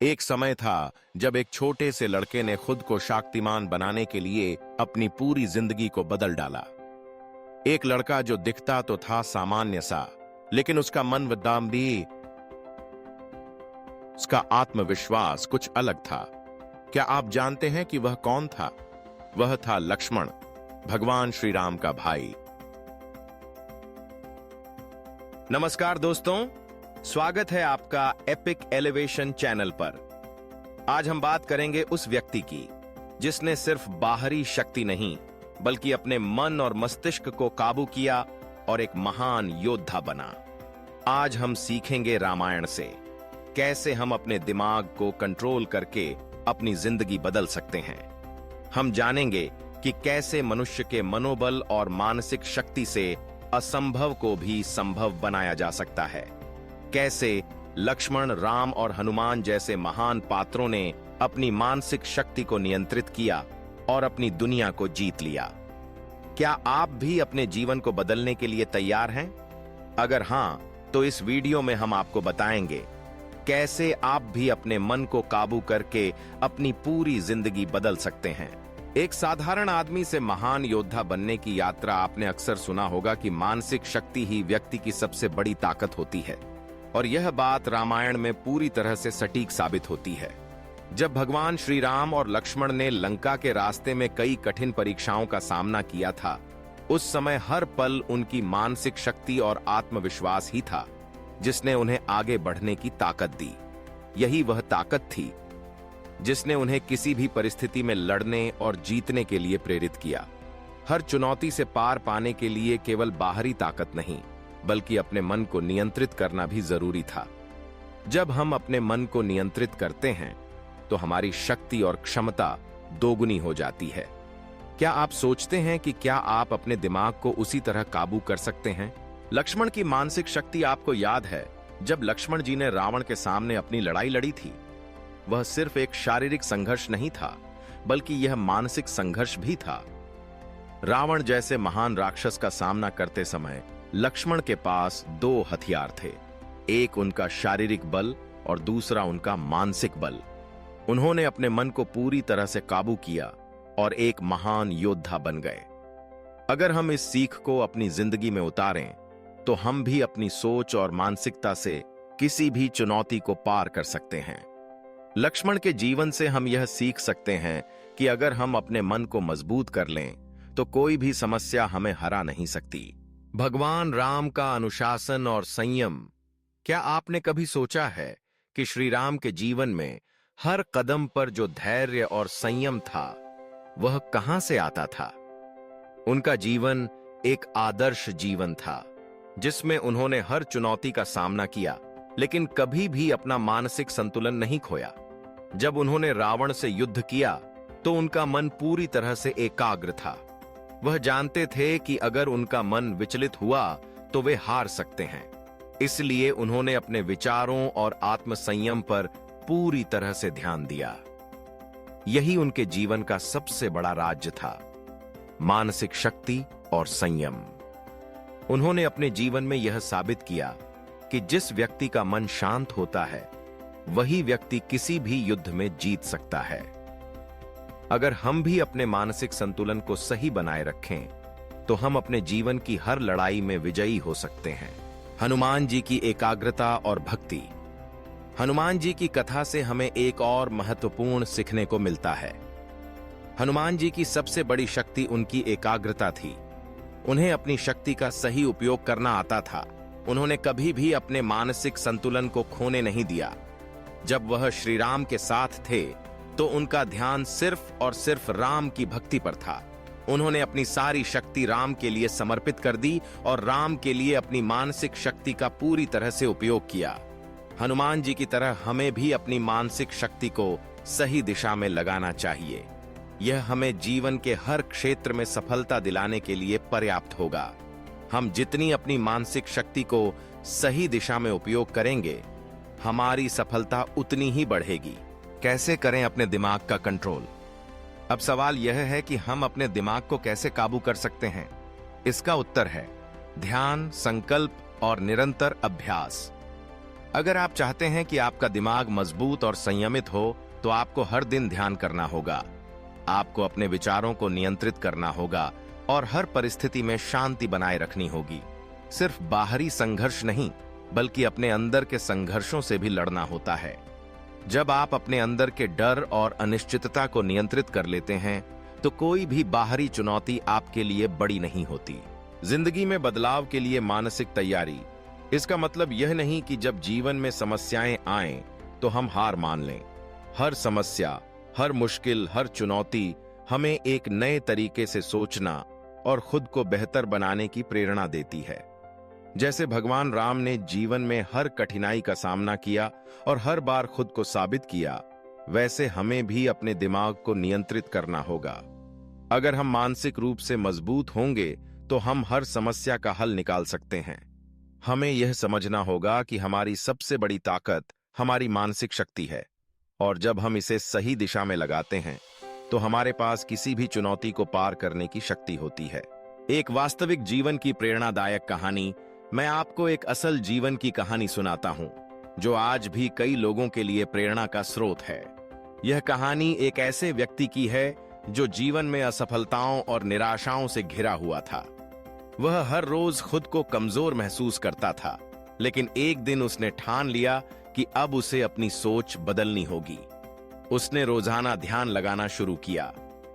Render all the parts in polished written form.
एक समय था जब एक छोटे से लड़के ने खुद को शक्तिमान बनाने के लिए अपनी पूरी जिंदगी को बदल डाला। एक लड़का जो दिखता तो था सामान्य सा, लेकिन उसका मन विद्वान भी, उसका आत्मविश्वास कुछ अलग था। क्या आप जानते हैं कि वह कौन था? वह था लक्ष्मण, भगवान श्री राम का भाई। नमस्कार दोस्तों, स्वागत है आपका एपिक एलिवेशन चैनल पर। आज हम बात करेंगे उस व्यक्ति की जिसने सिर्फ बाहरी शक्ति नहीं बल्कि अपने मन और मस्तिष्क को काबू किया और एक महान योद्धा बना। आज हम सीखेंगे रामायण से कैसे हम अपने दिमाग को कंट्रोल करके अपनी जिंदगी बदल सकते हैं। हम जानेंगे कि कैसे मनुष्य के मनोबल और मानसिक शक्ति से असंभव को भी संभव बनाया जा सकता है। कैसे लक्ष्मण, राम और हनुमान जैसे महान पात्रों ने अपनी मानसिक शक्ति को नियंत्रित किया और अपनी दुनिया को जीत लिया। क्या आप भी अपने जीवन को बदलने के लिए तैयार हैं? अगर हां, तो इस वीडियो में हम आपको बताएंगे कैसे आप भी अपने मन को काबू करके अपनी पूरी जिंदगी बदल सकते हैं। एक साधारण आदमी से महान योद्धा बनने की यात्रा। आपने अक्सर सुना होगा कि मानसिक शक्ति ही व्यक्ति की सबसे बड़ी ताकत होती है, और यह बात रामायण में पूरी तरह से सटीक साबित होती है। जब भगवान श्री राम और लक्ष्मण ने लंका के रास्ते में कई कठिन परीक्षाओं का सामना किया था, उस समय हर पल उनकी मानसिक शक्ति और आत्मविश्वास ही था जिसने उन्हें आगे बढ़ने की ताकत दी। यही वह ताकत थी जिसने उन्हें किसी भी परिस्थिति में लड़ने और जीतने के लिए प्रेरित किया। हर चुनौती से पार पाने के लिए केवल बाहरी ताकत नहीं बल्कि अपने मन को नियंत्रित करना भी जरूरी था। जब हम अपने मन को नियंत्रित करते हैं तो हमारी शक्ति और क्षमता दोगुनी हो जाती है। क्या आप सोचते हैं कि क्या आप अपने दिमाग को उसी तरह काबू कर सकते हैं? लक्ष्मण की मानसिक शक्ति आपको याद है, जब लक्ष्मण जी ने रावण के सामने अपनी लड़ाई लड़ी थी, वह सिर्फ एक शारीरिक संघर्ष नहीं था बल्कि यह मानसिक संघर्ष भी था। रावण जैसे महान राक्षस का सामना करते समय लक्ष्मण के पास दो हथियार थे, एक उनका शारीरिक बल और दूसरा उनका मानसिक बल। उन्होंने अपने मन को पूरी तरह से काबू किया और एक महान योद्धा बन गए। अगर हम इस सीख को अपनी जिंदगी में उतारें तो हम भी अपनी सोच और मानसिकता से किसी भी चुनौती को पार कर सकते हैं। लक्ष्मण के जीवन से हम यह सीख सकते हैं कि अगर हम अपने मन को मजबूत कर लें तो कोई भी समस्या हमें हरा नहीं सकती। भगवान राम का अनुशासन और संयम। क्या आपने कभी सोचा है कि श्री राम के जीवन में हर कदम पर जो धैर्य और संयम था वह कहां से आता था? उनका जीवन एक आदर्श जीवन था जिसमें उन्होंने हर चुनौती का सामना किया लेकिन कभी भी अपना मानसिक संतुलन नहीं खोया। जब उन्होंने रावण से युद्ध किया तो उनका मन पूरी तरह से एकाग्र था। वह जानते थे कि अगर उनका मन विचलित हुआ तो वे हार सकते हैं। इसलिए उन्होंने अपने विचारों और आत्मसंयम पर पूरी तरह से ध्यान दिया। यही उनके जीवन का सबसे बड़ा राज्य था, मानसिक शक्ति और संयम। उन्होंने अपने जीवन में यह साबित किया कि जिस व्यक्ति का मन शांत होता है वही व्यक्ति किसी भी युद्ध में जीत सकता है। अगर हम भी अपने मानसिक संतुलन को सही बनाए रखें तो हम अपने जीवन की हर लड़ाई में विजयी हो सकते हैं। हनुमान जी की एकाग्रता और भक्ति। हनुमान जी की कथा से हमें एक और महत्वपूर्ण सीखने को मिलता है। हनुमान जी की सबसे बड़ी शक्ति उनकी एकाग्रता थी। उन्हें अपनी शक्ति का सही उपयोग करना आता था। उन्होंने कभी भी अपने मानसिक संतुलन को खोने नहीं दिया। जब वह श्री राम के साथ थे तो उनका ध्यान सिर्फ और सिर्फ राम की भक्ति पर था। उन्होंने अपनी सारी शक्ति राम के लिए समर्पित कर दी और राम के लिए अपनी मानसिक शक्ति का पूरी तरह से उपयोग किया। हनुमान जी की तरह हमें भी अपनी मानसिक शक्ति को सही दिशा में लगाना चाहिए। यह हमें जीवन के हर क्षेत्र में सफलता दिलाने के लिए पर्याप्त होगा। हम जितनी अपनी मानसिक शक्ति को सही दिशा में उपयोग करेंगे, हमारी सफलता उतनी ही बढ़ेगी। कैसे करें अपने दिमाग का कंट्रोल? अब सवाल यह है कि हम अपने दिमाग को कैसे काबू कर सकते हैं। इसका उत्तर है ध्यान, संकल्प और निरंतर अभ्यास। अगर आप चाहते हैं कि आपका दिमाग मजबूत और संयमित हो, तो आपको हर दिन ध्यान करना होगा। आपको अपने विचारों को नियंत्रित करना होगा और हर परिस्थिति में शांति बनाए रखनी होगी। सिर्फ बाहरी संघर्ष नहीं, बल्कि अपने अंदर के संघर्षों से भी लड़ना होता है। जब आप अपने अंदर के डर और अनिश्चितता को नियंत्रित कर लेते हैं, तो कोई भी बाहरी चुनौती आपके लिए बड़ी नहीं होती। जिंदगी में बदलाव के लिए मानसिक तैयारी, इसका मतलब यह नहीं कि जब जीवन में समस्याएं आएं, तो हम हार मान लें। हर समस्या, हर मुश्किल, हर चुनौती हमें एक नए तरीके से सोचना और खुद को बेहतर बनाने की प्रेरणा देती है। जैसे भगवान राम ने जीवन में हर कठिनाई का सामना किया और हर बार खुद को साबित किया, वैसे हमें भी अपने दिमाग को नियंत्रित करना होगा। अगर हम मानसिक रूप से मजबूत होंगे, तो हम हर समस्या का हल निकाल सकते हैं। हमें यह समझना होगा कि हमारी सबसे बड़ी ताकत हमारी मानसिक शक्ति है, और जब हम इसे सही दिशा में लगाते हैं, तो हमारे पास किसी भी चुनौती को पार करने की शक्ति होती है। एक वास्तविक जीवन की प्रेरणादायक कहानी, मैं आपको एक असल जीवन की कहानी सुनाता हूं, जो आज भी कई लोगों के लिए प्रेरणा का स्रोत है। यह कहानी एक ऐसे व्यक्ति की है जो जीवन में असफलताओं और निराशाओं से घिरा हुआ था। वह हर रोज खुद को कमजोर महसूस करता था, लेकिन एक दिन उसने ठान लिया कि अब उसे अपनी सोच बदलनी होगी। उसने रोजाना ध्यान लगाना शुरू किया,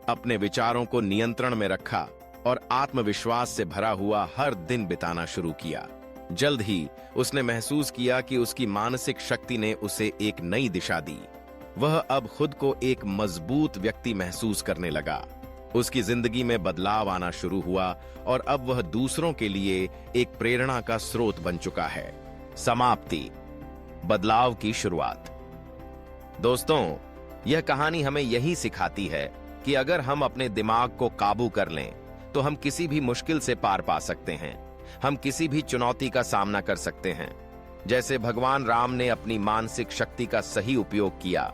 अपने विचारों को नियंत्रण में रखा और आत्मविश्वास से भरा हुआ हर दिन बिताना शुरू किया। जल्द ही उसने महसूस किया कि उसकी मानसिक शक्ति ने उसे एक नई दिशा दी। वह अब खुद को एक मजबूत व्यक्ति महसूस करने लगा। उसकी जिंदगी में बदलाव आना शुरू हुआ और अब वह दूसरों के लिए एक प्रेरणा का स्रोत बन चुका है। समाप्ति, बदलाव की शुरुआत। दोस्तों, यह कहानी हमें यही सिखाती है कि अगर हम अपने दिमाग को काबू कर लें, तो हम किसी भी मुश्किल से पार पा सकते हैं। हम किसी भी चुनौती का सामना कर सकते हैं। जैसे भगवान राम ने अपनी मानसिक शक्ति का सही उपयोग किया,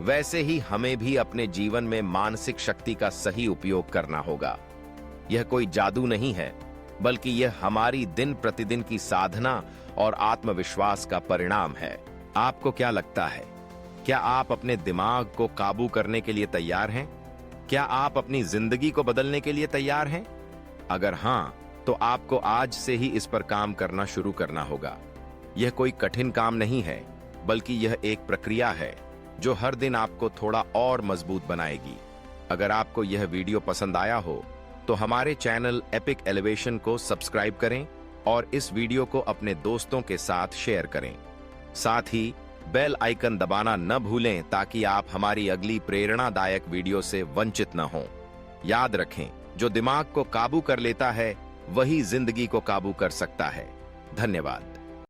वैसे ही हमें भी अपने जीवन में मानसिक शक्ति का सही उपयोग करना होगा। यह कोई जादू नहीं है, बल्कि यह हमारी दिन प्रतिदिन की साधना और आत्मविश्वास का परिणाम है। आपको क्या लगता है? क्या आप अपने दिमाग को काबू करने के लिए तैयार हैं? क्या आप अपनी जिंदगी को बदलने के लिए तैयार हैं? अगर हां, तो आपको आज से ही इस पर काम करना शुरू करना होगा। यह कोई कठिन काम नहीं है, बल्कि यह एक प्रक्रिया है जो हर दिन आपको थोड़ा और मजबूत बनाएगी। अगर आपको यह वीडियो पसंद आया हो, तो हमारे चैनल एपिक एलिवेशन को सब्सक्राइब करें और इस वीडियो को अपने दोस्तों के साथ शेयर करें। साथ ही बेल आइकन दबाना न भूलें, ताकि आप हमारी अगली प्रेरणादायक वीडियो से वंचित न हों। याद रखें, जो दिमाग को काबू कर लेता है, वही जिंदगी को काबू कर सकता है। धन्यवाद।